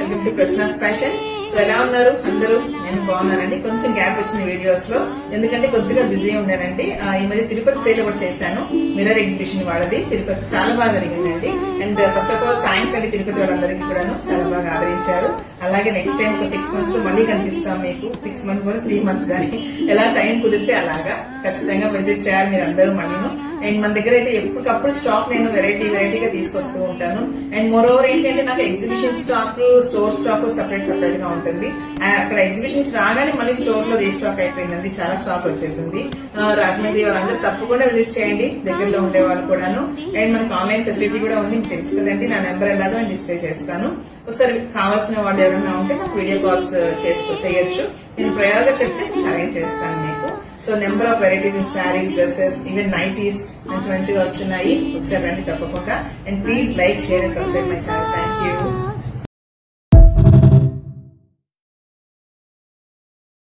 Welcome to Krishna's fashion. So ఎలా ఉన్నారు అందరూ? నేను బాగున్నానండి. కొంచెం గ్యాప్ వచ్చిన వీడియోస్ లో, ఎందుకంటే కొద్దిగా బిజీ ఉన్నానండి. ఈ మధ్య తిరుపతి సేల్ కూడా చేశాను, మిర్రర్ ఎగ్జిబిషన్ వాళ్ళది. తిరుపతి చాలా బాగా జరిగిందండి. And first of all thanks అండి తిరుపతి వాళ్ళందరికీ కూడాను, చాలా బాగా ఆదరించారు. అలాగే నెక్స్ట్ టైం ఒక 6 months లో మళ్ళీ కనిపిస్తాం మీకు. 6 months కూడా 3 months కానీ ఎలా టైం కుదిరితే అలాగా ఖచ్చితంగా విజిట్ చేయాలి మీరు అందరూ మళ్ళీను. అండ్ మన దగ్గర అయితే ఎప్పటికప్పుడు స్టాక్ నేను వెరైటీగా తీసుకొస్తూ ఉంటాను. అండ్ మోర్ ఓవర్ ఏంటంటే నాకు exhibition stock, store stock separate గా ఉంటుంది. అక్కడ ఎగ్జిబిషన్స్ రాగానే మళ్ళీ స్టోర్ లో రీస్టాక్ అయిపోయిందండి, చాలా స్టాక్ వచ్చేసింది. రాజమండ్రి వాళ్ళందరూ తప్పకుండా విజిట్ చేయండి, దగ్గరలో ఉండే వాళ్ళు కూడాను. అండ్ మనకి ఆన్లైన్ ఫెసిలిటీ కూడా ఉంది, మీకు తెలుసు కదండి. నా నెంబర్ ఎలాగో నేను డిస్ప్లే చేస్తాను. ఒకసారి కావాల్సిన వాళ్ళు ఎవరైనా ఉంటే నాకు వీడియో కాల్స్ చేయొచ్చు. నేను ప్రయోగంగా చెప్తే అరేంజ్ చేస్తాను మీకు. So number of varieties in saris, dresses, even nighties మంచిగా వచ్చున్నాయి. ఒకసారి రండి తప్పకుండా. And please like, share and subscribe my channel. Thank you.